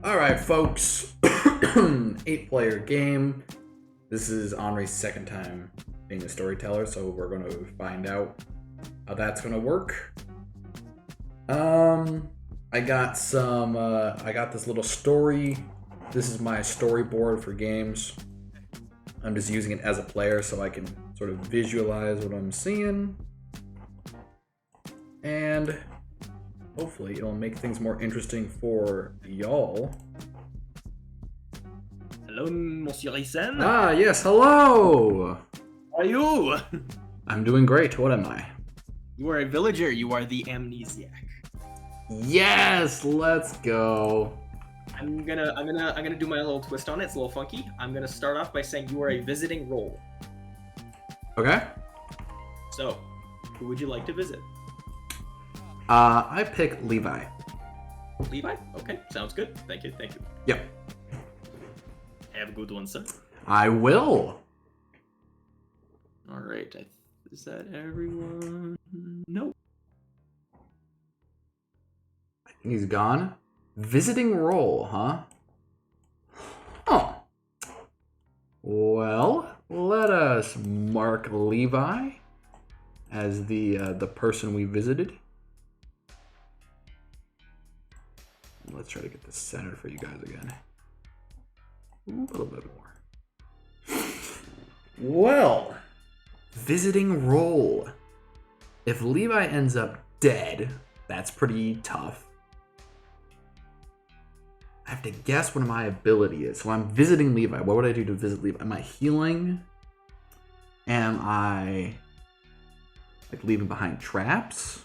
Alright, folks. 8-player game. This is Henri's second time being a storyteller, so we're going to find out how that's going to work. I got this little story. This is my storyboard for games. I'm just using it as a player so I can sort of visualize what I'm seeing. And hopefully it'll make things more interesting for y'all. Hello, Monsieur Rysen. Ah, yes, hello! How are you? I'm doing great. What am I? You are a villager. You are the amnesiac. Yes, let's go. I'm gonna do my little twist on it. It's a little funky. I'm gonna start off by saying you are a visiting role. Okay. So, who would you like to visit? I pick Levi. Levi? Okay, sounds good. Thank you. Yep. Have a good one, sir. I will. All right. Is that everyone? Nope. He's gone. Visiting role, huh? Huh. Well, let us mark Levi as the person we visited. Let's try to get this centered for you guys again. A little bit more. Well, visiting role. If Levi ends up dead, that's pretty tough. I have to guess what my ability is. So I'm visiting Levi. What would I do to visit Levi? Am I healing? Am I like leaving behind traps?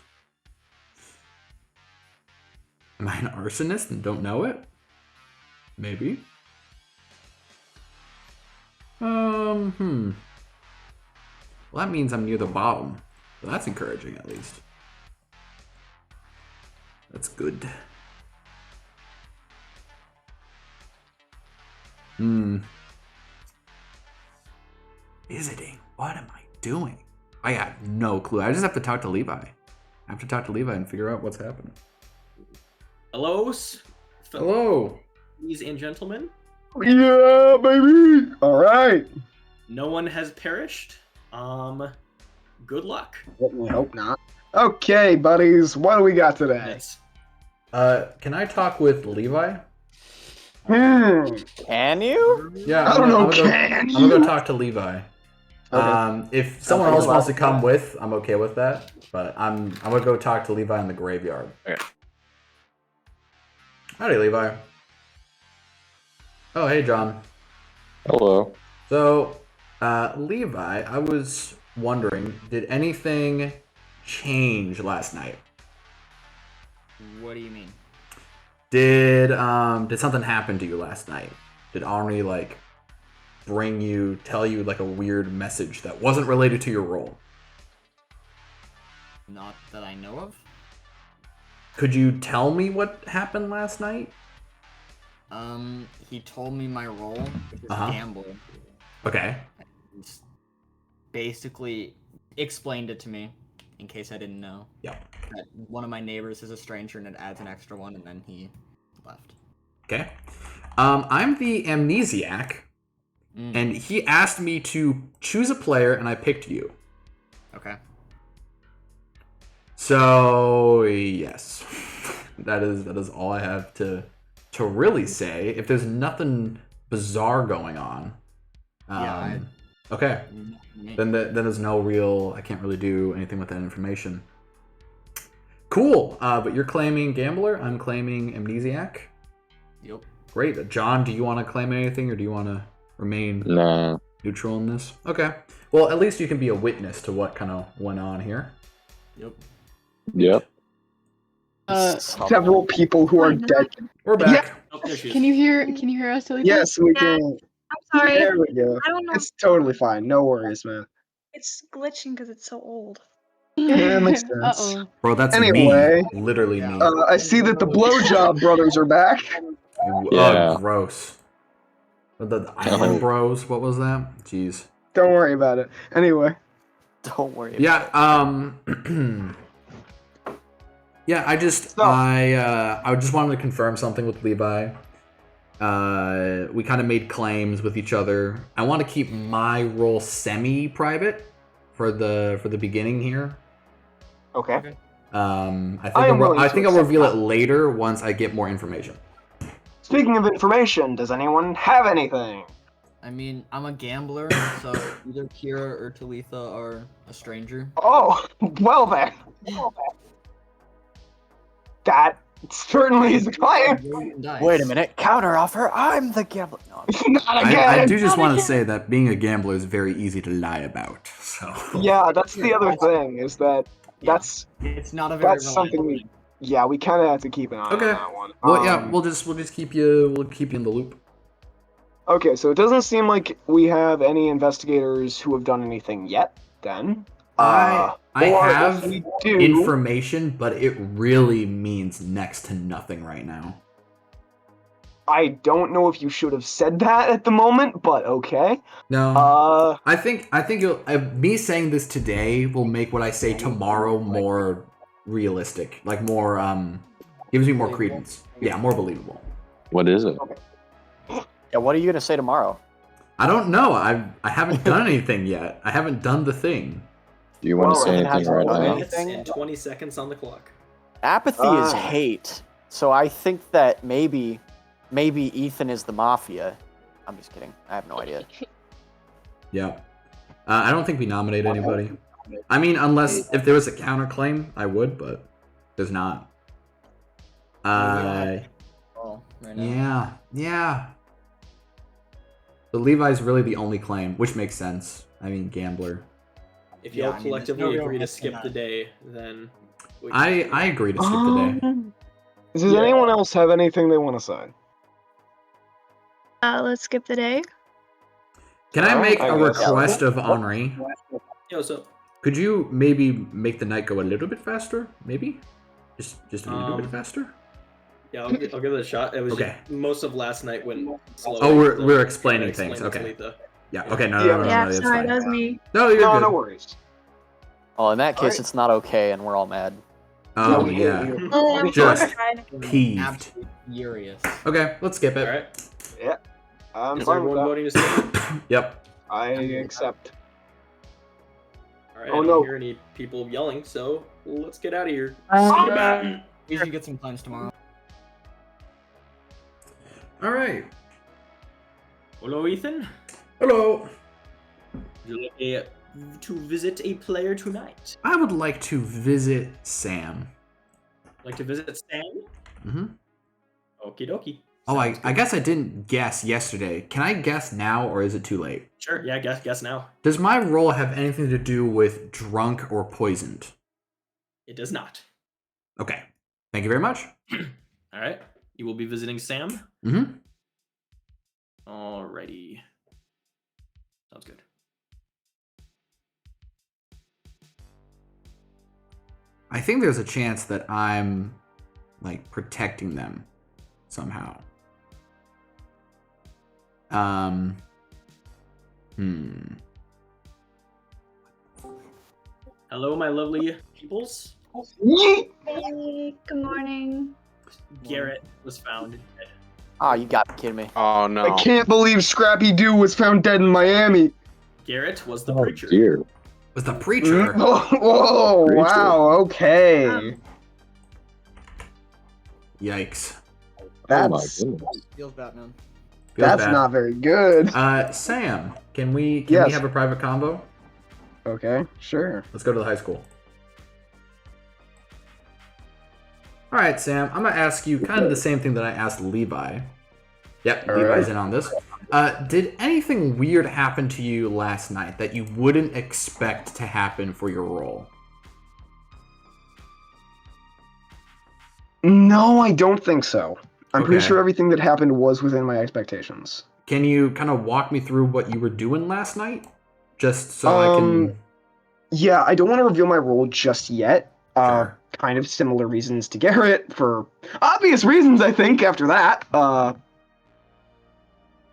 Am I an arsonist and don't know it? Maybe. Well, that means I'm near the bottom. So that's encouraging, at least. That's good. Visiting. What am I doing? I got no clue. I just have to talk to Levi. I have to talk to Levi and figure out what's happening. Hello. Hello. Ladies and gentlemen. Yeah, baby. All right. No one has perished. Good luck. We hope not. Okay, buddies. What do we got today? Yes. Can I talk with Levi? Can you? Yeah, I don't know. I'm gonna go talk to Levi. Okay. If someone else wants to come with, I'm okay with that. But I'm gonna go talk to Levi in the graveyard. Okay. Howdy, Levi. Oh, hey, John. Hello. So, Levi, I was wondering, did anything change last night? What do you mean? Did something happen to you last night? Did Henri tell you like a weird message that wasn't related to your role? Not that I know of. Could you tell me what happened last night? He told me my role, which is gambler. Okay. And basically explained it to me, in case I didn't know. Yeah. That one of my neighbors is a stranger and it adds an extra one, and then he left. Okay. I'm the amnesiac, and he asked me to choose a player, and I picked you. Okay. So yes, that is all I have to really say. If there's nothing bizarre going on, okay, then there's no real. I can't really do anything with that information. Cool. But you're claiming gambler. I'm claiming amnesiac. Yep. Great. John, do you want to claim anything, or do you want to remain neutral in this? Okay. Well, at least you can be a witness to what kind of went on here. Yep. Several people who are dead. We're back. Yeah. Oh, there she is. Can you hear us, Tilly? Yes, we can. I'm sorry. There we go. I don't know. It's totally fine. No worries, man. It's glitching because it's so old. Yeah, that makes sense. Uh-oh. Bro, that's Anyway. me. Literally me. I see that the Blowjob brothers are back. Yeah. Gross. The Island Bros, what was that? Jeez. Don't worry about it. Anyway. Don't worry. Yeah, yeah, I just wanted to confirm something with Levi. We kind of made claims with each other. I want to keep my role semi-private for the beginning here. Okay. I think I'll reveal it later once I get more information. Speaking of information, does anyone have anything? I mean, I'm a gambler, so either Kira or Talitha are a stranger. Oh, well then. That certainly is the claim. Wait a minute, counter offer. I'm the gambler. No, Not again. I do just want to say that being a gambler is very easy to lie about. So Yeah, that's the other thing. Is that that's It's not a very that's something reliable we kind of have to keep an eye on Okay. that one. well, yeah, we'll just keep you in the loop. Okay, so it doesn't seem like we have any investigators who have done anything yet. Then I or if have we do, information, but it really means next to nothing right now. I don't know if you should have said that at the moment, but okay. No. I think me saying this today will make what I say tomorrow more realistic, like more gives me more credence. Yeah, more believable. What is it? yeah, what are you gonna say tomorrow? I don't know. I haven't done anything yet. I haven't done the thing. Do you want to Well, say it anything has right to be now? Minutes Anything? and 20 seconds on the clock. Apathy is Ah. hate. So I think that maybe Ethan is the Mafia. I'm just kidding. I have no idea. Yeah. I don't think we nominate anybody. I mean, unless if there was a counterclaim, I would, but there's not. Oh, right now. Yeah. But Levi's really the only claim, which makes sense. I mean, gambler. If Yeah, y'all I mean, there's collectively no real agree to risk in skip that. the day, then we I agree to skip the day. Does Yeah. anyone else have anything they want to say? Let's skip the day. Can I make I a guess. request of Henri? Yo, so Could you maybe make the night go a little bit faster? Maybe? Just a little bit Um, faster? yeah, I'll give it a shot. It was Okay. just, most of last night went slow. Oh, we're so explaining I things. explained Okay. to Talitha. Yeah, okay, no, Yeah, that's sorry, fine. that was me. No, you're No, good. no worries. Well, in that case, Alright. it's not okay, and we're all mad. Oh, we hate yeah. you. Oh, Just- fine. Peeved. Absolutely furious. Okay, let's skip it. All right. I'm Is fine with everyone that. voting to skip? Yep. I accept. All right. Oh, I don't no. hear any people yelling, so let's get out of here. We should get some plans tomorrow. All right. Hello, Ethan. Hello. Would you like to visit a player tonight? I would like to visit Sam. Like to visit Sam? Mm-hmm. Okie dokie. Oh, Sounds I good. guess I didn't guess yesterday. Can I guess now, or is it too late? Sure. Yeah. Guess now. Does my role have anything to do with drunk or poisoned? It does not. Okay. Thank you very much. All right. You will be visiting Sam. Mm-hmm. Alrighty. Sounds good. I think there's a chance that I'm, like, protecting them somehow. Hello, my lovely peoples. Yeet! Hey, good morning. Garrett was found dead. Oh, you got to be kidding me. Oh no. I can't believe Scrappy Doo was found dead in Miami. Garrett was the Oh preacher. dear. Was the preacher? Whoa, Preacher. wow, okay. Yikes. Oh my That's goodness. Feels Batman. Feels that's bad. not very good. Sam, can we Yes. have a private combo? Okay, sure. Let's go to the high school. All right, Sam. I'm gonna ask you kind of the same thing that I asked Levi. Yep, All Levi's right. in on this. Did anything weird happen to you last night that you wouldn't expect to happen for your role? No, I don't think so. I'm pretty Okay. sure everything that happened was within my expectations. Can you kind of walk me through what you were doing last night? Just so I can... Yeah, I don't want to reveal my role just yet. Sure. Kind of similar reasons to Garrett, for obvious reasons, I think, after that.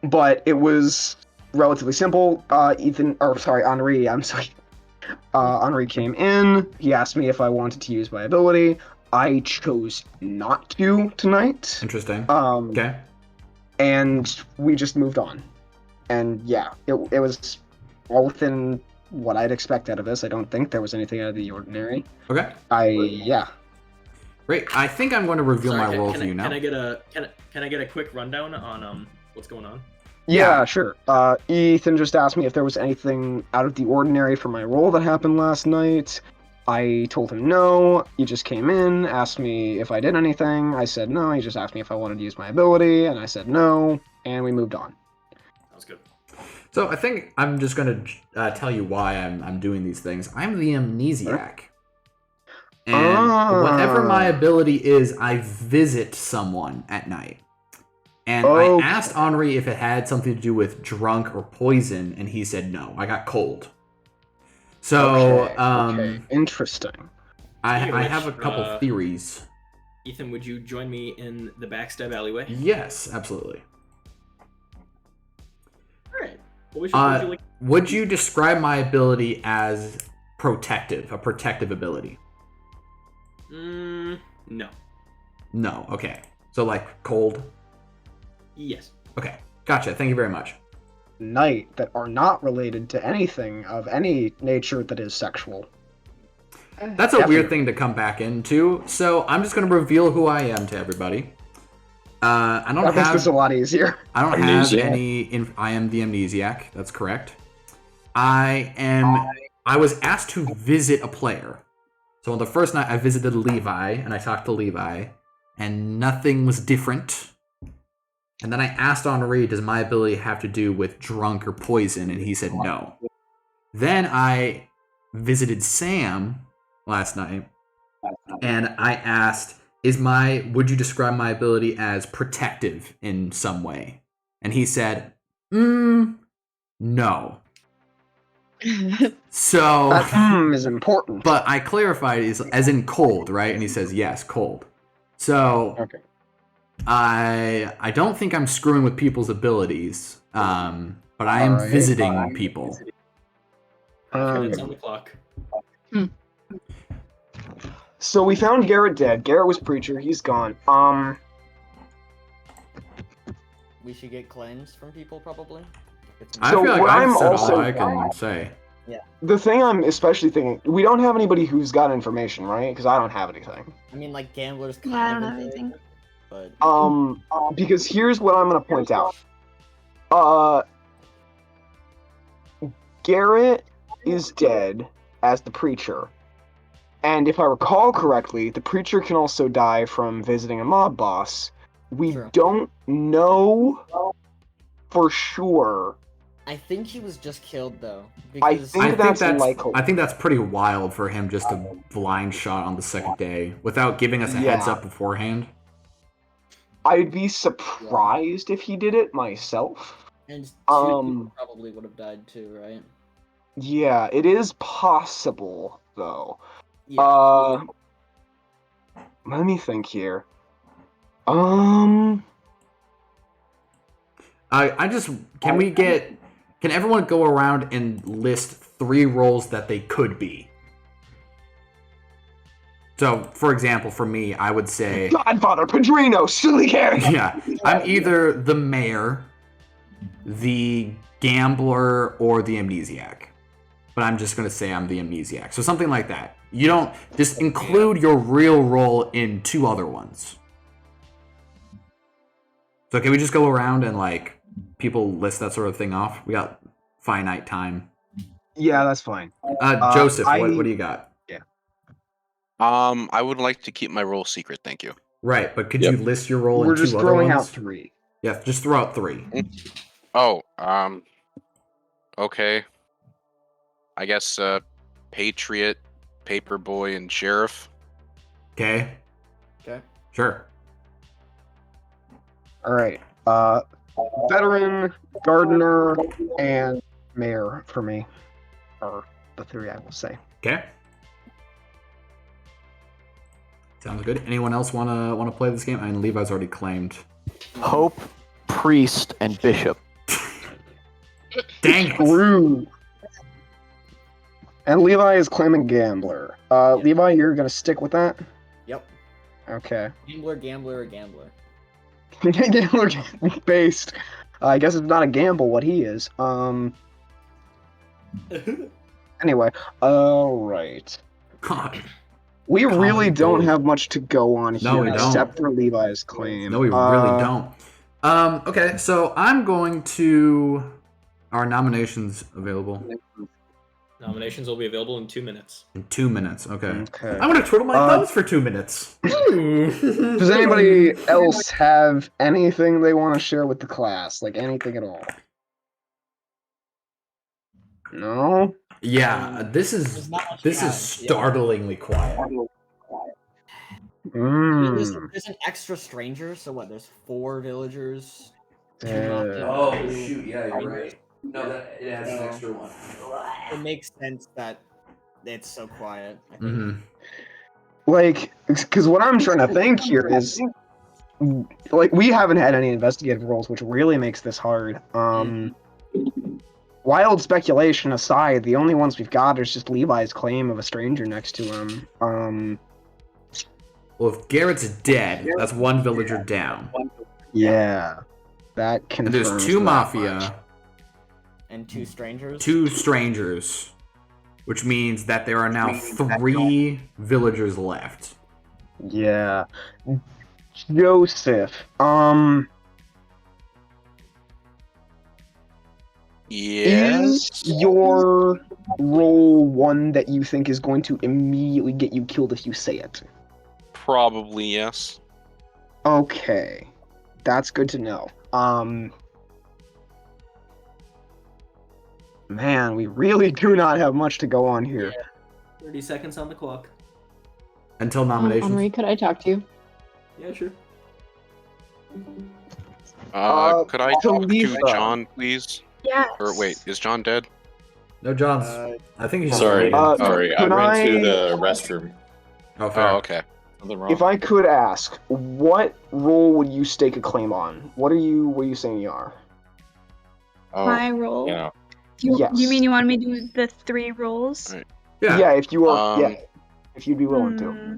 But it was relatively simple. Henri, I'm sorry. Henri came in. He asked me if I wanted to use my ability. I chose not to tonight. Interesting. Um, Okay. and we just moved on. And yeah, it was all within what I'd expect out of this. I don't think there was anything out of the ordinary. Okay. Yeah. Great. I think I'm going to reveal Sorry, my role to you now. Can I get a quick rundown on what's going on? Yeah, sure. Ethan just asked me if there was anything out of the ordinary for my role that happened last night. I told him no. He just came in, asked me if I did anything. I said no. He just asked me if I wanted to use my ability, and I said no, and we moved on. Sounds good. So I think I'm just going to tell you why I'm doing these things. I'm the amnesiac. And whatever my ability is, I visit someone at night. And I asked Henri if it had something to do with drunk or poison, and he said no. I got cold. So, okay. Interesting. I Speaking of which, have a couple theories. Ethan, would you join me in the backstab alleyway? Yes, absolutely. All right. What would you like? Would you describe my ability as protective, a protective ability? No. No, okay. So, like, cold? Yes. Okay, gotcha. Thank you very much. Night that are not related to anything of any nature that is sexual. That's a weird thing to come back into, so I'm just going to reveal who I am to everybody. I don't That makes this a have lot easier. I don't have Amnesiac. any. I am the amnesiac. That's correct. I was asked to visit a player. So on the first night, I visited Levi, and I talked to Levi, and nothing was different. And then I asked Henri, does my ability have to do with drunk or poison? And he said no. Then I visited Sam last night, and I asked, would you describe my ability as protective in some way? And he said, no. So That is important. but I clarified as in cold, right? And he says yes, cold. So Okay. I don't think I'm screwing with people's abilities, but I am Alright. visiting people. Minutes on the clock. So we found Garrett dead. Garrett was preacher. He's gone. We should get claims from people, probably. I So feel like what I've I'm said also- all I can say. The thing I'm especially thinking, we don't have anybody who's got information, right? Because I don't have anything. I mean, like, gamblers kind Yeah, I of don't have into it, anything. But Because here's what I'm gonna point out. Garrett is dead as the preacher. And if I recall correctly, the preacher can also die from visiting a mob boss. We True. don't know for sure. I think he was just killed, though. I Because think that's likely. I think that's pretty wild for him just to blind shot on the second day without giving us a heads Yeah. up beforehand. I'd be surprised if he did it myself. and two people Um, probably would have died too, right? Yeah, it is possible though. Yeah. Let me think here. Can everyone go around and list 3 roles that they could be? So, for example, for me, I would say, Godfather, Padrino, silly Harry. yeah, I'm either the mayor, the gambler, or the amnesiac. But I'm just going to say I'm the amnesiac. So something like that. You don't just include your real role in 2 other ones. So can we just go around and, like, people list that sort of thing off? We got finite time. Yeah, that's fine. Joseph, I- what do you got? I would like to keep my role secret, thank you. Right, but could Yep. you list your role We're in 2 just other throwing out ones? 3. Yeah, just throw out 3. Oh, okay. I guess, Patriot, Paperboy, and Sheriff. Okay? Okay. Sure. All right. Veteran, gardener, and mayor for me are the 3 I will say. Okay. Sounds good. Anyone else wanna play this game? I mean, Levi's already claimed. Pope, priest, and bishop. Dang it! Screw. And Levi is claiming gambler. Levi, you're gonna stick with that? Yep. Okay. Gambler, gambler, or gambler. based. I guess it's not a gamble what he is. Anyway, alright. God. We really Common don't gold. have much to go on No, here we except don't. for Levi's claim. No, we really don't. Okay, so I'm going to. Are nominations available? Nominations will be available in 2 minutes. In 2 minutes, okay. Okay. I'm gonna twiddle my thumbs for 2 minutes. Does anybody else have anything they want to share with the class? Like anything at all? No? Yeah, this There's is not much we this is have, yeah. startlingly quiet. I mean, there's, Mm. there's an extra stranger, so what? There's 4 villagers. Oh shoot! Yeah, you're right. No, that it has an No. extra one. It makes sense that it's so quiet. I think. Mm-hmm. Like, because what I'm trying to think here is, like, we haven't had any investigative roles, which really makes this hard. Wild speculation aside, the only ones we've got is just Levi's claim of a stranger next to him. Well, if Garrett's dead, that's one villager down. Yeah, that And confirms there's 2 that mafia, much. And 2 strangers. 2 strangers, which means that there are now 3 villagers left. Yeah, Joseph. Yes. Is your role one that you think is going to immediately get you killed if you say it? Probably yes. Okay, that's good to know. Man, we really do not have much to go on here. 30 seconds on the clock. Until nominations. Henri, could I talk to you? Yeah, sure. Could I talk to Talitha. John, please? Yes. Or wait, is John dead? No, John's. I think he's just Sorry, related. sorry. I could ran to I- the restroom. Oh, fair. Oh, okay. Nothing wrong. If I could ask, what role would you stake a claim on? What are you saying you are? My role. yeah. Yes. You mean you want me to do the 3 roles? Alright. Yeah, if you are, Um, if you'd be willing to. Hmm.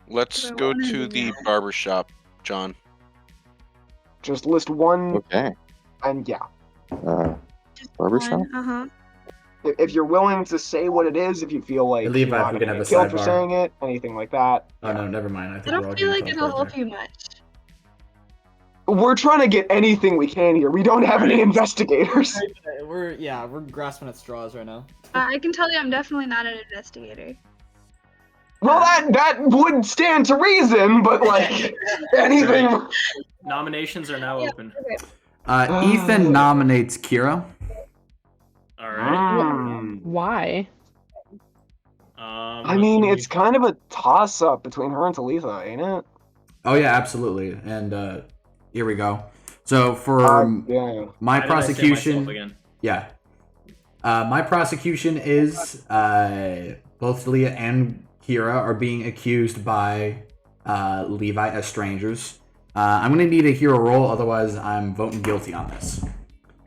Let's Do I go wanna to do the that? barbershop, John. Just list one, Okay. and yeah. Just Barbershop? one, Uh-huh. If you're willing to say what it is, if you feel like Levi, you're not we can gonna have get a killed for sidebar. saying it, anything like that. Oh no, never mind. I I think we're all don't feel getting like it'll teleported help you much. We're trying to get anything we can here. We don't have any investigators. We're grasping at straws right now. I can tell you I'm definitely not an investigator. Well, that would stand to reason, but like anything. Nominations are now Yeah. open. Ethan nominates Kira. All right. Why? I mean, it's kind of a toss-up between her and Talitha, ain't it? Oh yeah, absolutely. And here we go. So for Yeah. my Why did I say prosecution, myself again? yeah, my prosecution is both Leah and Kira are being accused by Levi as strangers. I'm gonna need a hero roll, otherwise I'm voting guilty on this.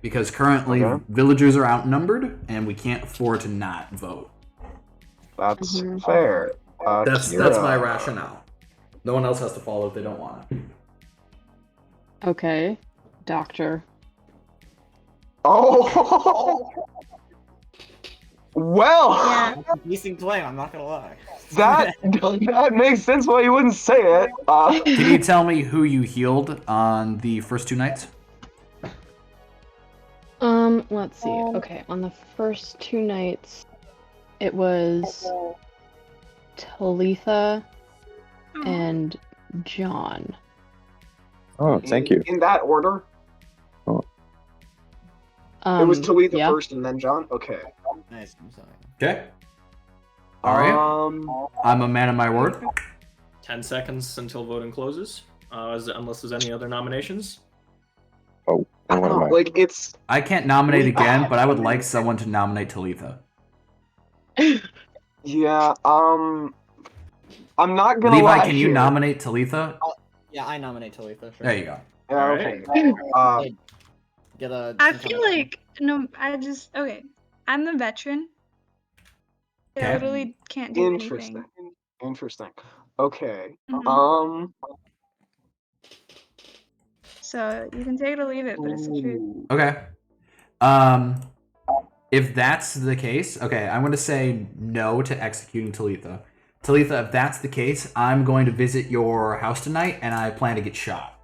Because currently Okay. villagers are outnumbered, and we can't afford to not vote. That's Mhm. fair. That's Kira. my rationale. No one else has to follow if they don't want to. Okay, doctor. Oh. Well, Yeah. That's a decent claim, I'm not gonna lie. that makes sense why you wouldn't say it. Can you tell me who you healed on the first 2 nights? Let's see. Okay, on the first 2 nights, it was Talitha and John. Oh, thank you. In that order, it was Talitha yeah. first and then John. Okay. Nice. I'm sorry. Okay. All right. I'm a man of my word. 10 seconds until voting closes. Unless there's any other nominations. Oh, I and what don't am know, I? like it's I can't nominate again, but I would like someone to nominate Talitha. yeah. I'm not gonna Levi, lie can you here. nominate Talitha? Yeah, I nominate Talitha. Sure. There you go. Yeah, Alright. okay. Get a. I some feel kind of- like okay. I'm the veteran. I Okay. literally can't do Interesting. anything. Interesting. Okay. Mhm. so you can take it or leave it, but it's the truth. Ooh. Okay. If that's the case, okay, I'm going to say no to executing Talitha. Talitha, if that's the case, I'm going to visit your house tonight, and I plan to get shot.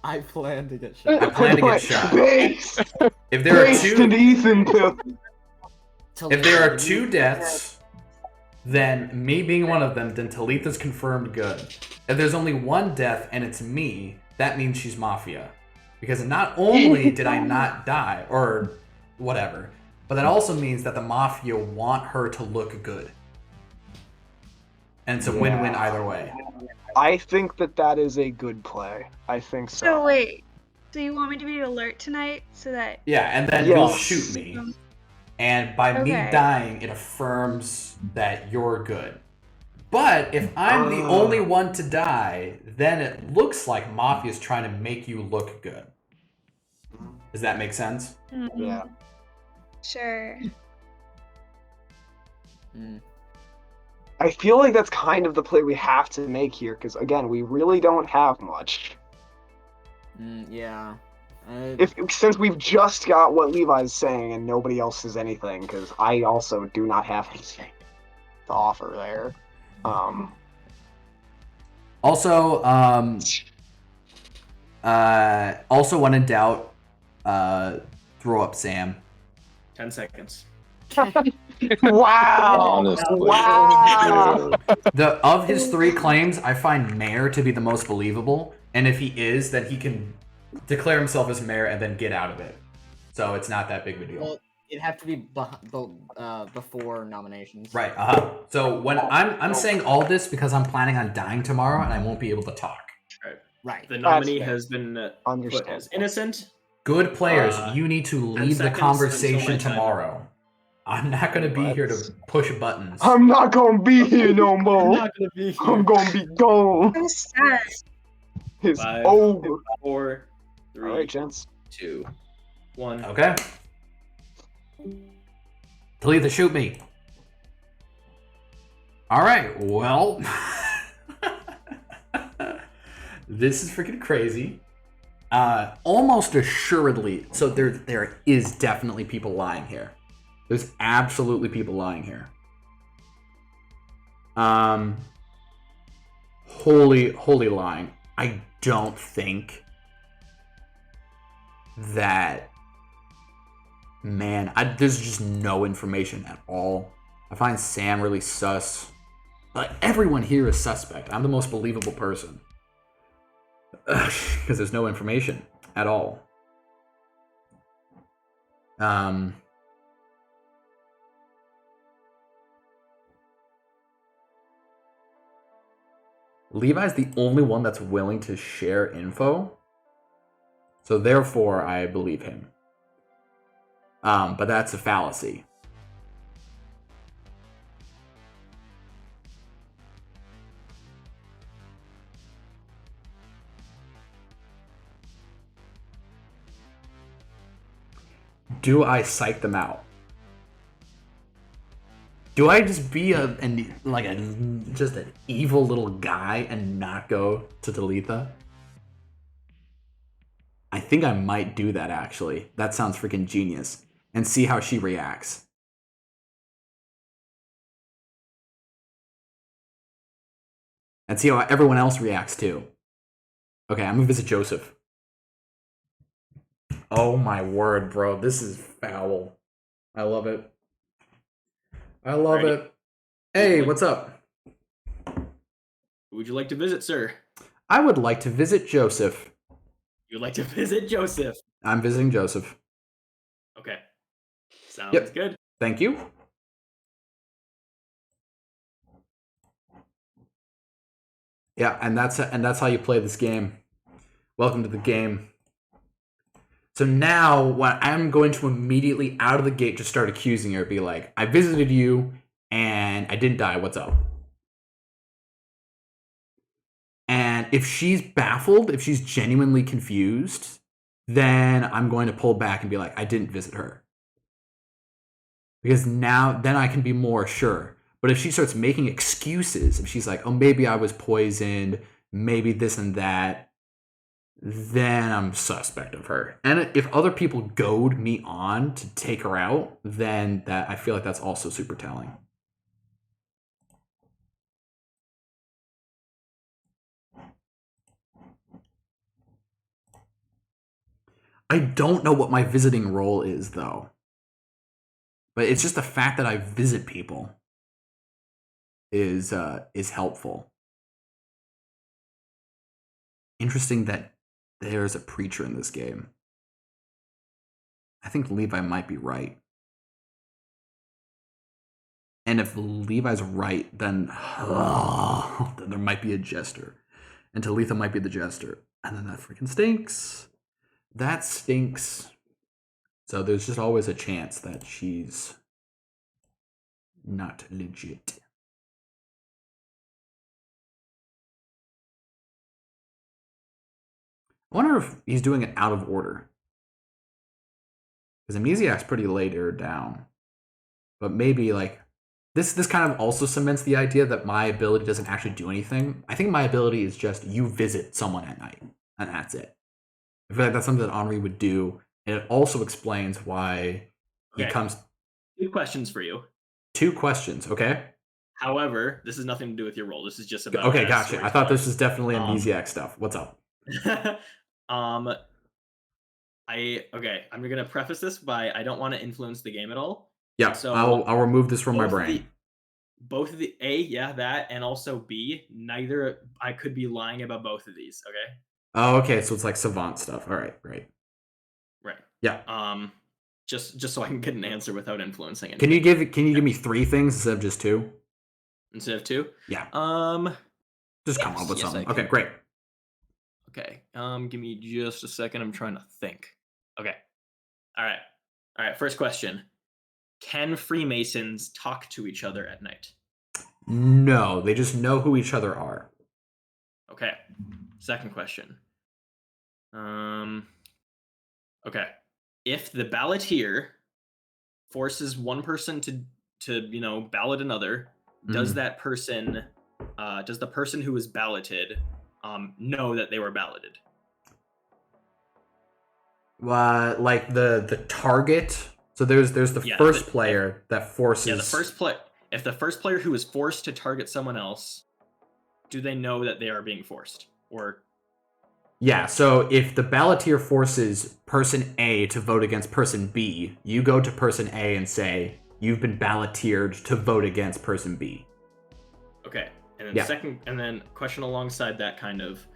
I plan to get shot. I plan to get shot. Based, If there are based two, in Ethan. if there are 2 deaths, then me being one of them, then Talitha's confirmed good. If there's only 1 death and it's me, that means she's Mafia. Because not only did I not die, or whatever, but that also means that the Mafia want her to look good. And it's a win-win either way. I think that is a good play. I think so. So wait, so you want me to be alert tonight so that? Yeah, and then Yes. you'll shoot me. And by me Okay. dying, it affirms that you're good. But if I'm the only one to die, then it looks like Mafia's trying to make you look good. Does that make sense? Yeah. Sure. I feel like that's kind of the play we have to make here, because again, we really don't have much. Yeah. Since we've just got what Levi's saying and nobody else says anything, because I also do not have anything to offer there. Also, when in doubt, throw up Sam. 10 seconds. Wow! Honestly. Wow! Of his 3 claims, I find Mayor to be the most believable, and if he is, then he can declare himself as Mayor and then get out of it. So it's not that big of a deal. Well, it'd have to be before nominations. Right. So when I'm saying all this because I'm planning on dying tomorrow and I won't be able to talk. Right. The nominee fair. has been put Understandable. as innocent. Good players, you need to 10 lead the seconds conversation until my time. tomorrow. I'm not going to be here to push buttons. I'm not gonna be here no more. Not gonna be I'm gonna be gone. I'm sad. It's 5, over. 4, 3, Alright, gents. 2, 1. Okay. Talitha, shoot me. Alright, well. This is freaking crazy. Almost assuredly, so there is definitely people lying here. There's absolutely people lying here. Holy lying. I don't think that, man, there's just no information at all. I find Sam really sus. Like, everyone here is suspect. I'm the most believable person. Because there's no information at all. Levi's the only one that's willing to share info. So therefore, I believe him. But that's a fallacy. Do I psych them out? Do I just be just an evil little guy and not go to Talitha? I think I might do that, actually. That sounds freaking genius. And see how she reacts. And see how everyone else reacts, too. Okay, I'm gonna visit Joseph. Oh my word, bro. This is foul. I love it. I love it. Hey, what's up? Who would you like to visit, sir? I would like to visit Joseph. You'd like to visit Joseph. I'm visiting Joseph. Okay. Sounds good. Thank you. Yeah, and that's how you play this game. Welcome to the game. So now, what I'm going to immediately out of the gate just start accusing her, be like, I visited you, and I didn't die, what's up? And if she's baffled, if she's genuinely confused, then I'm going to pull back and be like, I didn't visit her. Because then I can be more sure. But if she starts making excuses, if she's like, oh, maybe I was poisoned, maybe this and that, then I'm suspect of her. And if other people goad me on to take her out, then I feel like that's also super telling. I don't know what my visiting role is, though. But it's just the fact that I visit people is helpful. Interesting that there's a preacher in this game. I think Levi might be right. And if Levi's right, then there might be a jester. And Talitha might be the jester. And then that freaking stinks. That stinks. So there's just always a chance that she's not legit. I wonder if he's doing it out of order. Because Amnesiac's pretty later down. But maybe, like, this kind of also cements the idea that my ability doesn't actually do anything. I think my ability is just you visit someone at night, and that's it. I feel like that's something that Henri would do, and it also explains why he comes... 2 questions for you. 2 questions, okay? However, this has nothing to do with your role. This is just about... Okay, gotcha. I thought this was definitely Amnesiac stuff. What's up? I'm gonna preface this by I don't want to influence the game at all. Yeah, so I'll remove this from my brain. Both of the that, and also B, neither I could be lying about both of these. Okay. Oh, okay. So it's like savant stuff. All right, right. Yeah. Just so I can get an answer without influencing it. Can you give me 3 things instead of just 2? Instead of 2? Yeah. Just come up with something. Okay, great. Okay. Give me just a second. I'm trying to think. Okay. All right. First question. Can Freemasons talk to each other at night? No, they just know who each other are. Okay. Second question. Okay. If the balloteer forces one person to ballot another, does that person, does the person who was balloted, know that they were balloted? Like the target. So there's the first player that forces. Yeah, the first play. If the first player who is forced to target someone else, do they know that they are being forced? Or yeah, so if the balloteer forces person A to vote against person B, you go to person A and say, you've been balloteered to vote against person B. Okay. And then and then question alongside that kind of,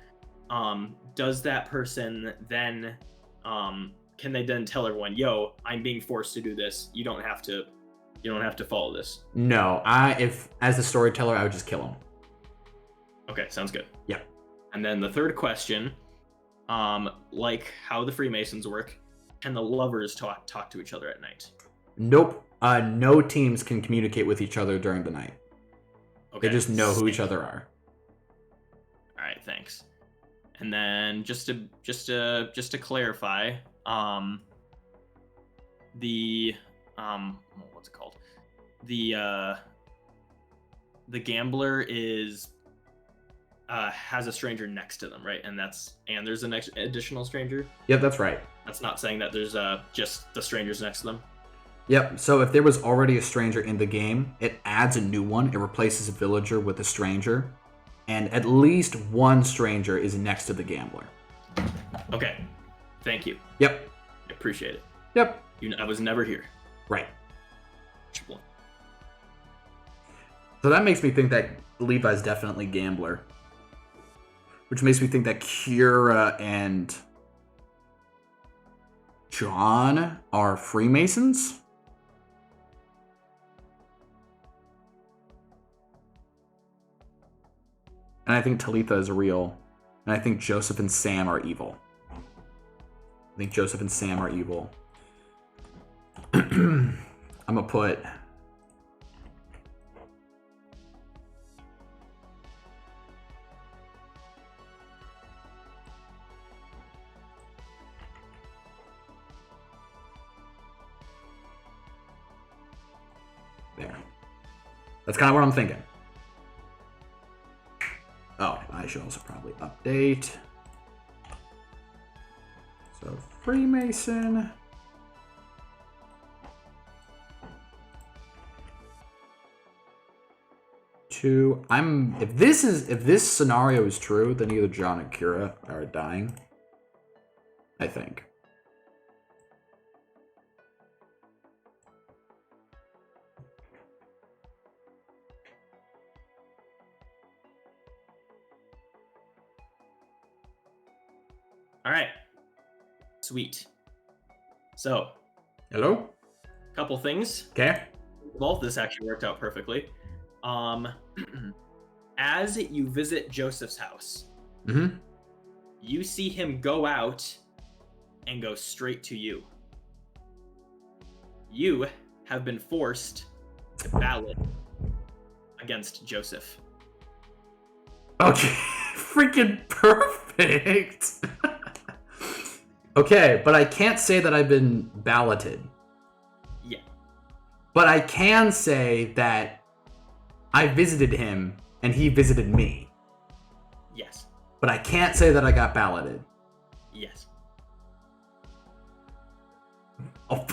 does that person then, can they then tell everyone, yo, I'm being forced to do this. You don't have to follow this. No, if as a storyteller, I would just kill him. Okay, sounds good. Yeah. And then the third question, like how the Freemasons work, can the lovers talk to each other at night? Nope. No teams can communicate with each other during the night. Okay. They just know who each other are. All right, thanks. And then just to clarify, what's it called? The gambler is has a stranger next to them, right? And there's an additional stranger. Yep, that's right. That's not saying that there's just the strangers next to them. Yep, so if there was already a stranger in the game, it adds a new one. It replaces a villager with a stranger. And at least one stranger is next to the gambler. Okay. Thank you. Yep. I appreciate it. Yep. I was never here. Right. So that makes me think that Levi's definitely gambler. Which makes me think that Kira and John are Freemasons. And I think Talitha is real. And I think Joseph and Sam are evil. I'm gonna put... there. That's kind of what I'm thinking. Oh, I should also probably update. So Freemason. Two. If this scenario is true, then either John and Kira are dying. I think. All right. Sweet. So, Hello? couple things. Okay. Well, this actually worked out perfectly. As you visit Joseph's house, Mm-hmm. you see him go out and go straight to you. You have been forced to ballot against Joseph. Okay. Freaking perfect. Okay, but I can't say that I've been balloted. Yeah. But I can say that I visited him and he visited me. Yes. But I can't say that I got balloted. Yes. Oh.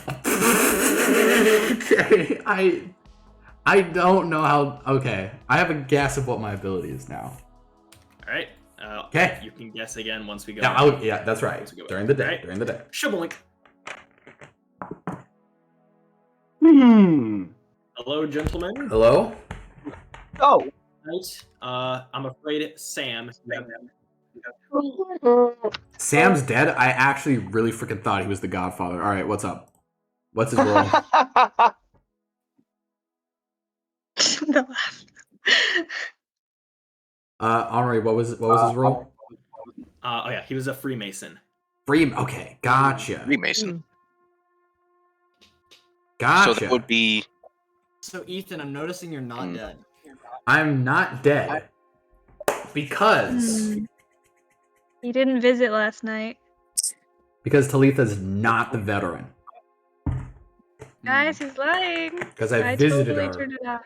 Okay, I don't know how. Okay, I have a guess of what my ability is now. All right. Okay. You can guess again once we go. Yeah, that's right. Once we go During the day. Right. During the day. Shibbolink. Hello, gentlemen. Hello. Oh. Right. I'm afraid Sam. Sam's dead. I actually really freaking thought he was the Godfather. All right, what's up? What's his role? The laugh. Henri, what was his role? Oh yeah, he was a Freemason. Okay, gotcha. Freemason. Gotcha. So that would be. So Ethan, I'm noticing you're not dead. I'm not dead because He didn't visit last night. Talitha's not the veteran. Guys, he's lying. Because I visited totally her. turned it on.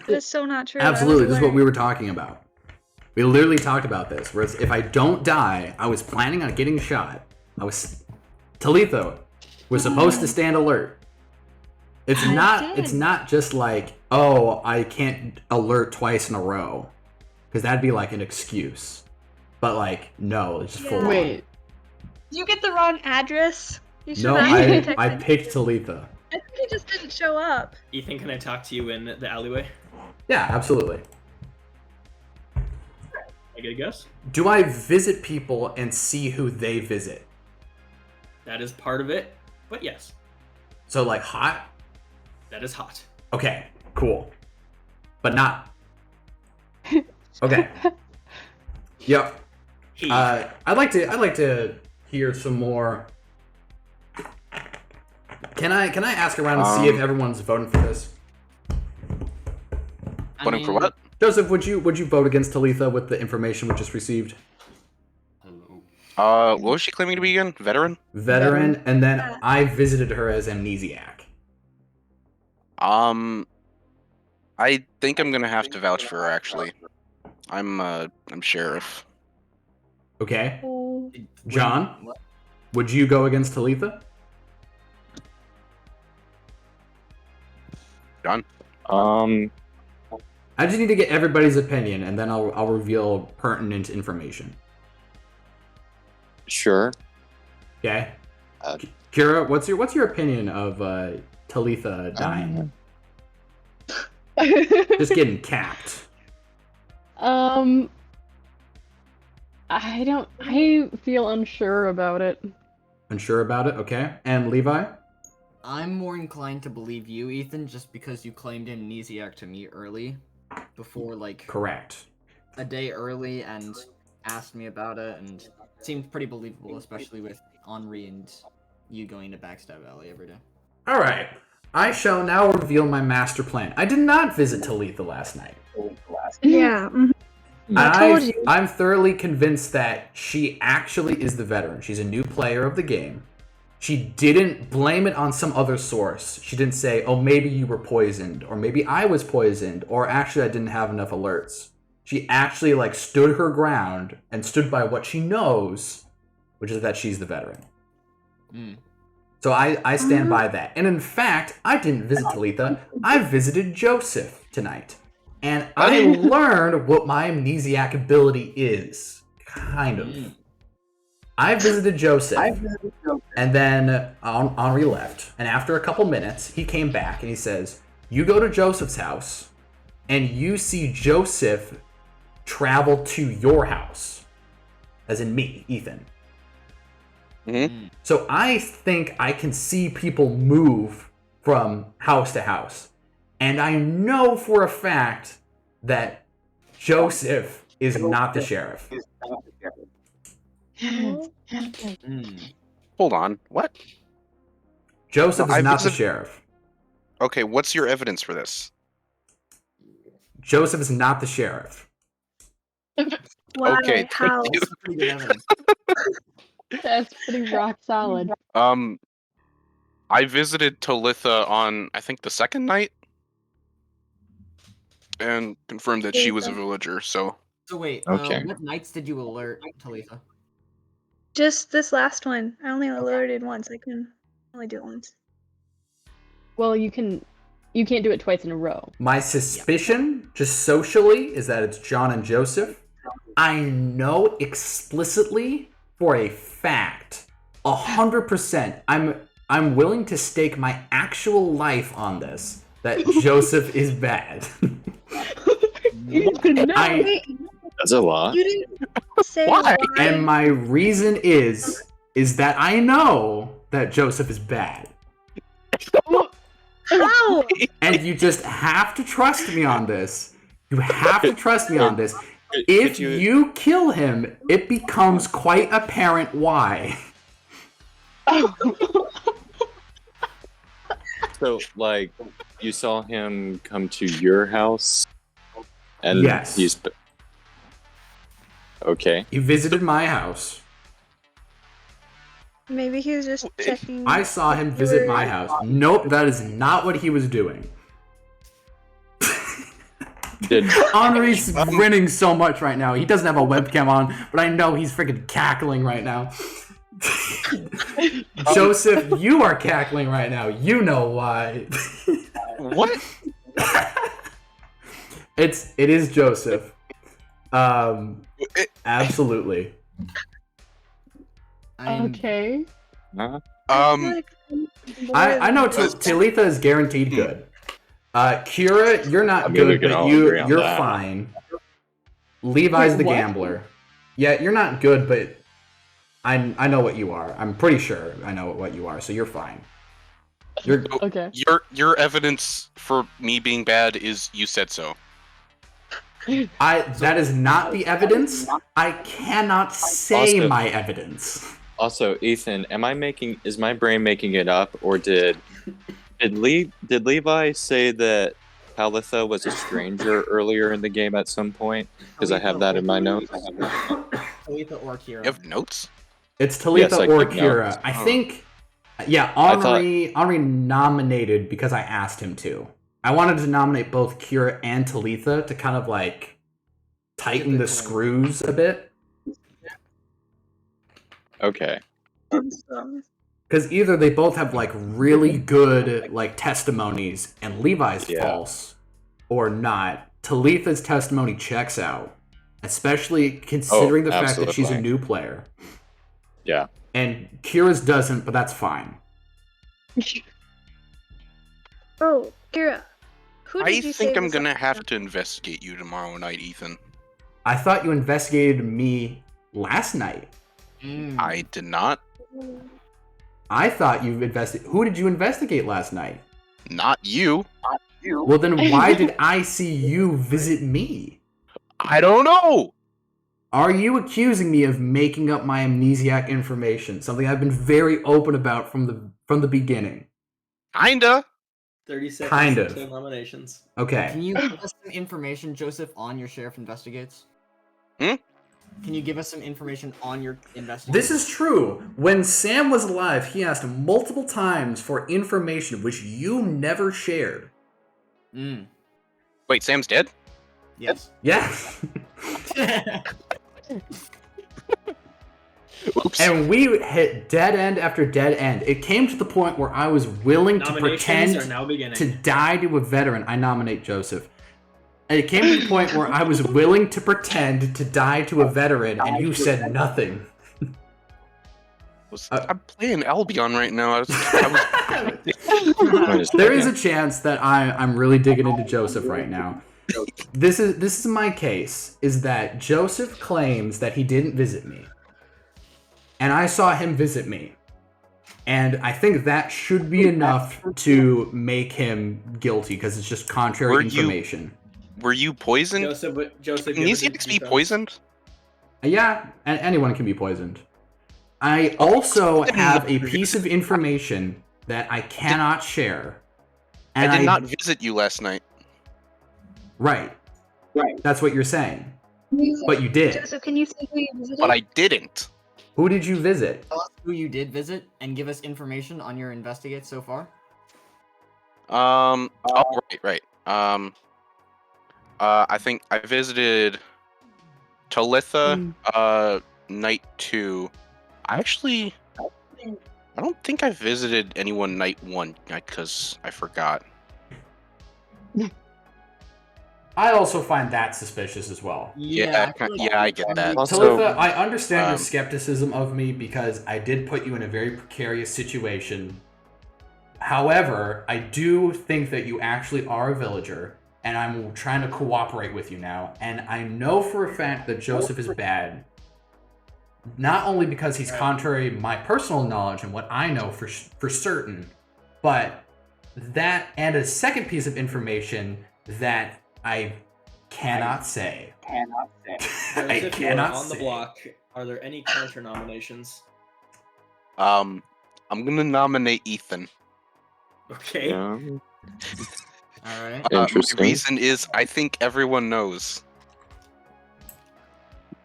That is so not true. Absolutely, this is what we were talking about. We literally talked about this. Whereas if I don't die, I was planning on getting shot. Talitha was supposed to stand alert. It's not just like, oh, I can't alert twice in a row. Because that'd be like an excuse. But like, no, it's just full on. Wait. Did you get the wrong address? You should No, not I texted. picked Talitha. I think he just didn't show up. Ethan, can I talk to you in the alleyway? Yeah, absolutely. I get a guess? Do I visit people and see who they visit? That is part of it, but yes, So like hot? that is hot. Okay, cool. But not. Okay. Yep. He. I'd like to hear some more. Can I ask around and see if everyone's voting for this? Voting for what? Joseph, would you vote against Talitha with the information we just received? What was she claiming to be again? Veteran? Veteran, and then I visited her as amnesiac. I think I'm gonna have to vouch for her. Actually, I'm sheriff. Okay. John, would you go against Talitha? John? I just need to get everybody's opinion, and then I'll reveal pertinent information. Sure. Okay. Kira, what's your opinion of Talitha dying? Just getting capped. I feel unsure about it. Unsure about it? Okay. And Levi? I'm more inclined to believe you, Ethan, just because you claimed amnesiac to me early, before like Correct. a day early, and asked me about it, and it seemed pretty believable, especially with Henri and you going to Backstab Alley every day. All right. I shall now reveal my master plan. I did not visit Talitha last night. Yeah. I told you. I'm thoroughly convinced that she actually is the veteran. She's a new player of the game. She didn't blame it on some other source. She didn't say, oh, maybe you were poisoned, or maybe I was poisoned, or actually I didn't have enough alerts. She actually stood her ground and stood by what she knows, which is that she's the veteran. Mm. So I stand by that. And in fact, I didn't visit Talitha. I visited Joseph tonight. And I learned what my amnesiac ability is. Kind of. I visited Joseph. And then Henri left. And after a couple minutes, he came back and he says, you go to Joseph's house and you see Joseph travel to your house. As in me, Ethan. Mm-hmm. So I think I can see people move from house to house. And I know for a fact that Joseph is not the sheriff. Hold on. What? Joseph is not the sheriff. Okay, what's your evidence for this? Joseph is not the sheriff. Why? Okay, How? That's pretty good evidence. That's pretty rock solid. I visited Talitha on, I think, the second night, and confirmed that she was a villager, so... So wait, Okay. what nights did you alert Talitha? Just this last one. I only alerted once. I can only do it once. Well, you can't do it twice in a row. My suspicion, just socially, is that it's John and Joseph. I know explicitly for a fact, 100%, I'm willing to stake my actual life on this, that Joseph is bad. That's a lot. You didn't say why. And my reason is that I know that Joseph is bad. How? And you just have to trust me on this. You have to trust me on this. If you kill him, it becomes quite apparent why. So, like, you saw him come to your house, and Yes. he's okay. He visited my house. Maybe he was just checking. I saw him visit my house. Nope, that is not what he was doing. Did Henri's grinning so much right now. He doesn't have a webcam on, but I know he's freaking cackling right now. Joseph, you are cackling right now. You know why. What? It is Joseph. Absolutely. Okay. I know Talitha is guaranteed good. Kira, you're not I mean, we good, can but all agree on you're that. fine. Levi's Wait, the what? gambler. Yeah, you're not good, but I know what you are. I'm pretty sure I know what you are, so you're fine. You're Okay. Your evidence for me being bad is you said so. that is not the evidence. I cannot say Also- my evidence. Also, Ethan, is my brain making it up, or did Levi say that Talitha was a stranger earlier in the game at some point? Because I have that in my notes. Talitha or Kira. You have notes? It's Talitha Yes, I or took Kira. notes. I think, yeah, Henri nominated because I asked him to. I wanted to nominate both Kira and Talitha to kind of like tighten the screws a bit. Okay. Because either they both have like really good like testimonies and Levi's false, or not. Talitha's testimony checks out, especially considering the fact that she's a absolutely. new player. Yeah. And Kira's doesn't, but that's fine. Oh, Kira. Who I did you think say I'm was gonna up? have to investigate you tomorrow night, Ethan. I thought you investigated me last night. I did not. I thought you investigated. Who did you investigate last night? Not you. Well, then why did I see you visit me? I don't know. Are you accusing me of making up my amnesiac information? Something I've been very open about from the beginning. Kinda. 30 seconds Kind of. until nominations. Okay. Can you give us some information, Joseph, on your sheriff investigates? Hmm? Can you give us some information on your investigation? This is true. When Sam was alive, he asked multiple times for information which you never shared. Wait, Sam's dead? Yes. Yeah. Oops. And we hit dead end after dead end. It came to the point where I was willing to pretend are now beginning. to die to a veteran. I nominate Joseph. And it came to the point where I was willing to pretend to die to a veteran, and you said nothing. I'm playing Albion right now. There is a chance that I'm really digging into Joseph right now. This is my case, is that Joseph claims that he didn't visit me. And I saw him visit me. And I think that should be enough to make him guilty, because it's just contrary information. Were you poisoned? Joseph, can Nesiacs be poisoned? Yeah, and anyone can be poisoned. I also have a piece of information that I cannot share. And I did not visit you last night. Right. That's what you're saying. But you did. Joseph, can you say who you visited? But I didn't. Who did you visit? Tell us who you did visit and give us information on your investigate so far. Right. I think I visited Talitha, night 2. I don't think I visited anyone night 1 because I forgot. I also find that suspicious as well. Yeah, I get that. Talitha, I understand your skepticism of me because I did put you in a very precarious situation. However, I do think that you actually are a villager, and I'm trying to cooperate with you now. And I know for a fact that Joseph is bad. Not only because he's contrary to my personal knowledge and what I know for certain, but that and a second piece of information that I cannot say. I cannot on the block. Are there any counter nominations? I'm gonna nominate Ethan. Okay. Yeah. All right. Interesting. My reason is I think everyone knows.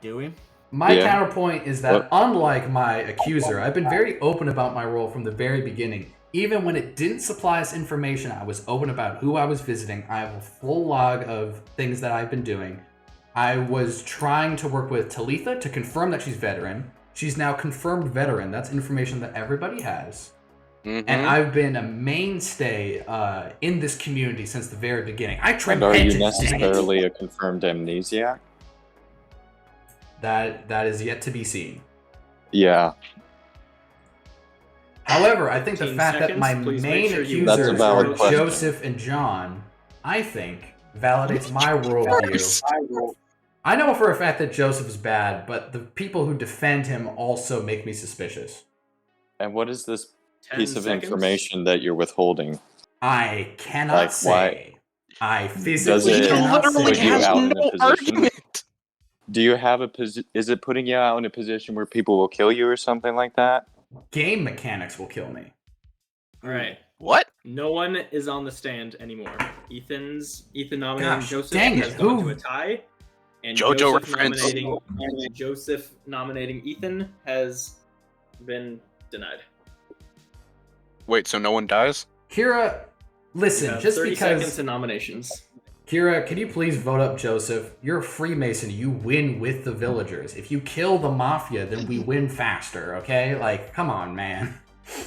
Do we? My counterpoint is that unlike my accuser, I've been very open about my role from the very beginning. Even when it didn't supply us information, I was open about who I was visiting. I have a full log of things that I've been doing. I was trying to work with Talitha to confirm that she's veteran. She's now confirmed veteran. That's information that everybody has. Mm-hmm. And I've been a mainstay in this community since the very beginning. And are you necessarily a confirmed amnesiac? That is yet to be seen. Yeah. However, I think the fact that my main accusers are Joseph and John, I think, validates my worldview. I know for a fact that Joseph is bad, but the people who defend him also make me suspicious. And what is this piece of information that you're withholding? I cannot say. I physically Does it cannot put say. you out in a position? Do you have a position? Is it putting you out in a position where people will kill you or something like that? Game mechanics will kill me. All right. What? No one is on the stand anymore. Ethan nominating Joseph dang it, has gone who? to a tie, and JoJo reference. Joseph nominating Ethan has been denied. Wait, so no one dies? Kira, listen, just 30 because... seconds to nominations. Kira, can you please vote up Joseph? You're a Freemason. You win with the villagers. If you kill the Mafia, then we win faster, okay? Like, come on, man.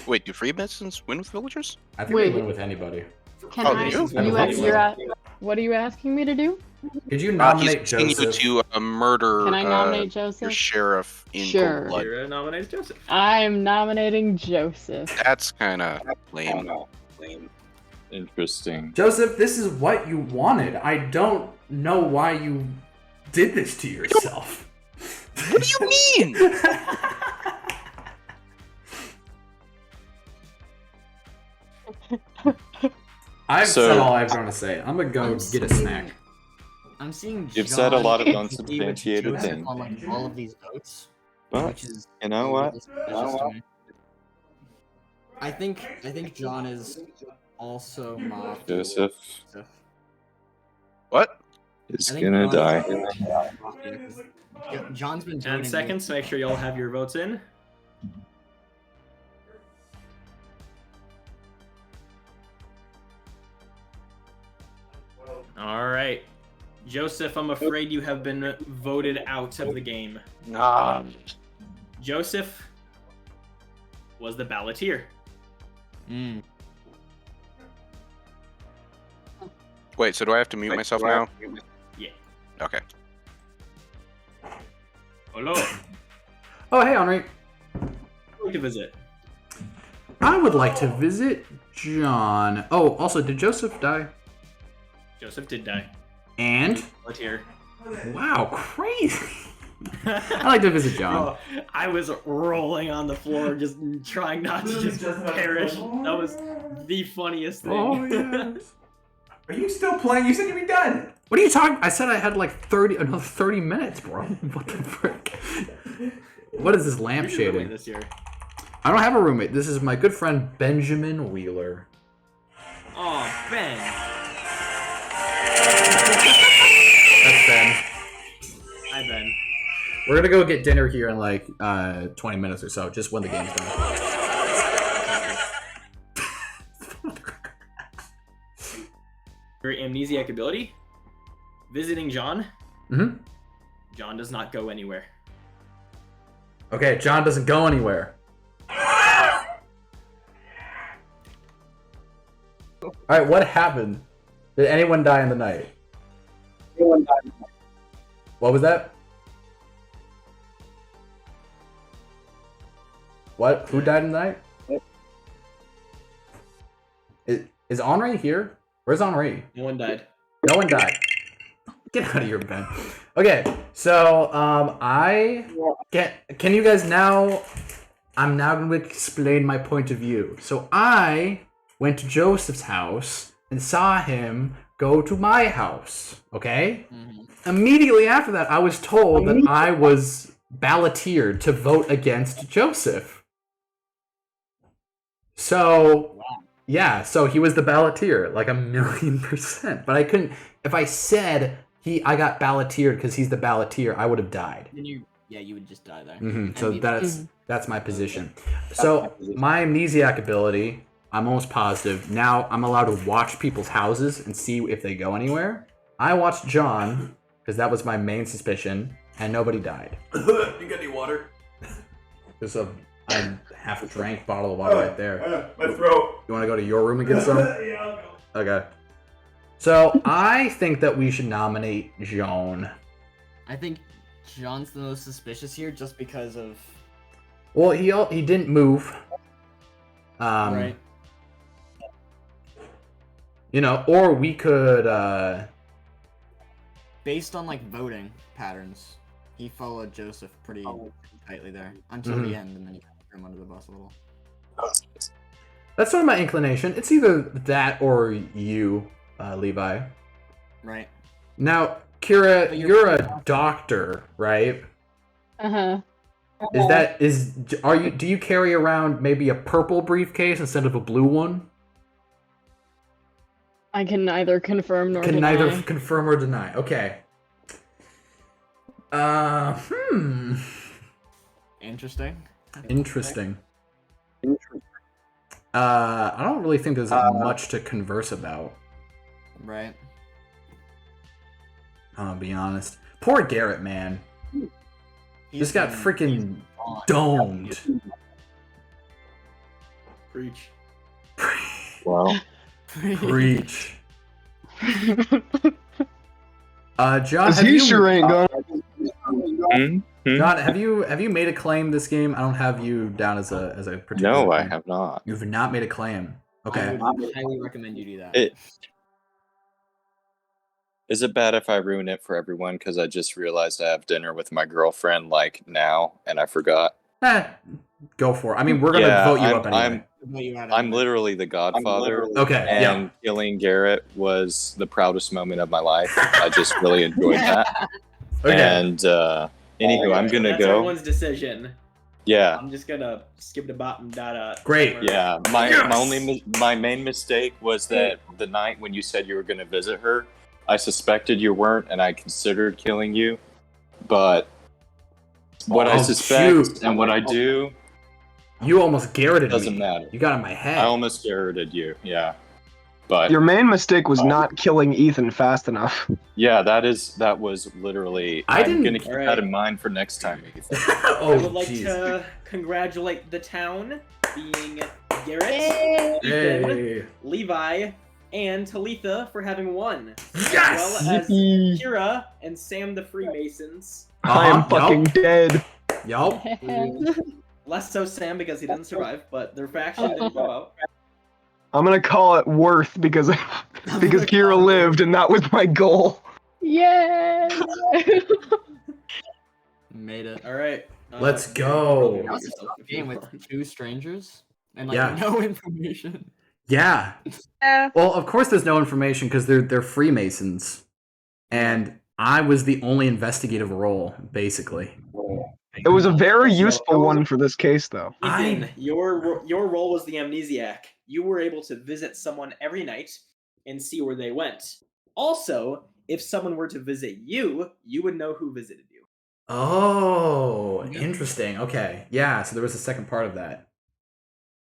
Wait, do Freemasons win with villagers? I think we win with anybody. Can Oh, I? you? What are you asking me to do? Could you nominate he's asking Joseph? you to murder Can I nominate Joseph? your sheriff in Sure. cold blood. Kira nominates Joseph. I'm nominating Joseph. That's kind of lame. Interesting. Joseph, this is what you wanted. I don't know why you did this to yourself. What do you mean? I've said all I've going to say. I'm going to go get a snack. I'm seeing You've John said a lot of agree with unsubstantiated Joseph things. on like all of these votes, But, which is you know what? suspicious to me. I think John is also Mafia. Joseph What? is I think gonna John die. is Mafia, 'cause John's been 10 voting seconds. Make sure y'all have your votes in. All right. Joseph, I'm afraid you have been voted out of the game. Nah. Joseph was the balloteer. Mm. Wait, so do I have to mute myself now? Yeah. Okay. Hello. Oh, hey, Henri. Who to visit? I would like to visit John. Oh, also, did Joseph die? Joseph did die. And? Balloteer. Wow, crazy. I'd like to visit John. Oh, I was rolling on the floor, just trying not to just perish. That was the funniest thing. Oh, yes. Are you still playing? You said you'd be done. What are you talking? I said I had like another 30 minutes, bro. What the frick? What is this Who's your roommate lampshading? this year? I don't have a roommate. This is my good friend Benjamin Wheeler. Oh, Ben. That's Ben. Hi, Ben. We're gonna go get dinner here in like 20 minutes or so, just when the game's done. Your amnesiac ability? Visiting John? Mm-hmm. John does not go anywhere. Okay, John doesn't go anywhere. Alright, what happened? Did anyone die in the night? What was that? What? Who died in the night? Is Henri here? Where's Henri? No one died. No one died. Get out of here, Ben. Okay, so can you guys now? I'm now going to explain my point of view. So I went to Joseph's house and saw him go to my house. Okay. Mm-hmm. Immediately after that, I was told that I was balloteered to vote against Joseph. So. Yeah, so he was the balloteer, like 1,000,000%. But I couldn't. If I said I got balloteered because he's the balloteer, I would have died. Then you would just die there. Mm-hmm. So that's my position. So my amnesiac ability, I'm almost positive. Now I'm allowed to watch people's houses and see if they go anywhere. I watched John because that was my main suspicion, and nobody died. You got any water? There's a half drank bottle of water right there. My throat. You want to go to your room and get some? Yeah, I'll go. Okay. So I think that we should nominate Joan. I think John's the most suspicious here, just because of. Well, he didn't move. Right. You know, or we could. Based on like voting patterns, he followed Joseph pretty tightly there until the end, and then he threw him under the bus a little. That's sort of my inclination. It's either that or you, Levi. Right. Now, Kira, you're a doctor, right? Uh-huh. Do you carry around maybe a purple briefcase instead of a blue one? I can neither confirm nor deny. Neither confirm or deny. Okay. Interesting. I don't really think there's much to converse about. Right. I'll be honest. Poor Garrett, man. Just got freaking domed. Preach. Wow. Preach. John, John, have you made a claim this game? I don't have you down as a particular. No, claim. I have not. You've not made a claim. Okay. I would highly recommend you do that. Is it bad if I ruin it for everyone? Because I just realized I have dinner with my girlfriend like now, and I forgot. Go for it. I mean, we're gonna vote you up anyway. I'm literally the godfather. Okay. And killing Garrett was the proudest moment of my life. I just really enjoyed that. Okay. And anywho, I'm gonna That's go. everyone's decision. Yeah. I'm just gonna skip the bottom data. Great. Yeah. My main mistake was that the night when you said you were gonna visit her, I suspected you weren't, and I considered killing you. But what I suspect and what I do, you almost Garretted doesn't me. matter. You got in my head. I almost Garretted you. Yeah. But Your main mistake was not killing Ethan fast enough. yeah, that was literally. I I'm didn't- gonna keep Alright. that in mind for next time. Oh, I would like jeez. to congratulate the town being Garrett, Yay! Ethan, Hey. Levi, and Talitha for having won. Yes! As well as Yippee. Kira and Sam the Freemasons. I am fucking dead. Yup. Less so Sam because he didn't survive, but their faction didn't go out. I'm gonna call it worth because Kira lived and that was my goal. Yay! Made it. Alright. Let's go. That was a tough game with 2 strangers and like Yeah. no information. Yeah. Yeah. Well, of course there's no information because they're Freemasons. And I was the only investigative role, basically. It was a very useful one for this case, though. Ethan, your role was the amnesiac. You were able to visit someone every night and see where they went. Also, if someone were to visit you, you would know who visited you. Oh, interesting. Okay. Yeah, so there was a second part of that.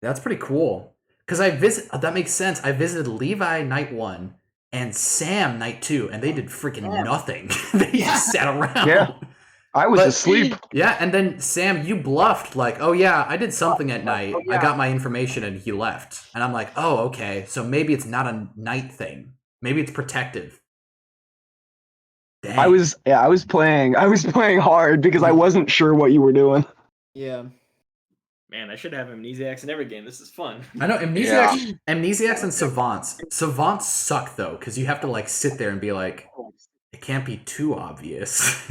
That's pretty cool. Because that makes sense. I visited Levi night 1 and Sam night 2, and they did freaking nothing. They just sat around. Yeah. I was asleep. Yeah, and then Sam, you bluffed like, oh yeah, I did something at night. I got my information and he left. And I'm like, oh, okay. So maybe it's not a night thing. Maybe it's protective. Dang. I was playing hard because I wasn't sure what you were doing. Yeah. Man, I should have amnesiacs in every game. This is fun. I know amnesiacs and savants. Savants suck though, because you have to like sit there and be like, it can't be too obvious.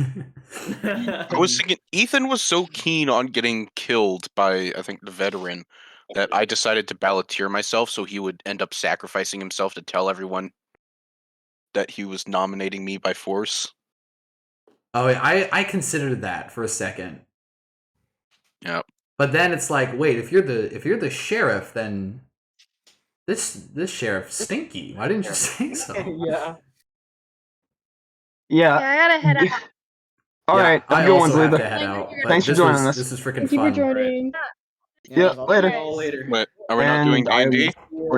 I was thinking Ethan was so keen on getting killed by, I think, the veteran that I decided to balloteer myself so he would end up sacrificing himself to tell everyone that he was nominating me by force. Oh, I considered that for a second. Yeah. But then it's like, wait, if you're the sheriff, then this sheriff's stinky. Why didn't you say so? Yeah. Yeah, I gotta head out. All right, I have a good one, also have Letha. to head out. but Thanks for this joining was- us. This is freaking Thank you for fun. joining. Yeah, later. All later. Wait, are we not doing And D&D? we're not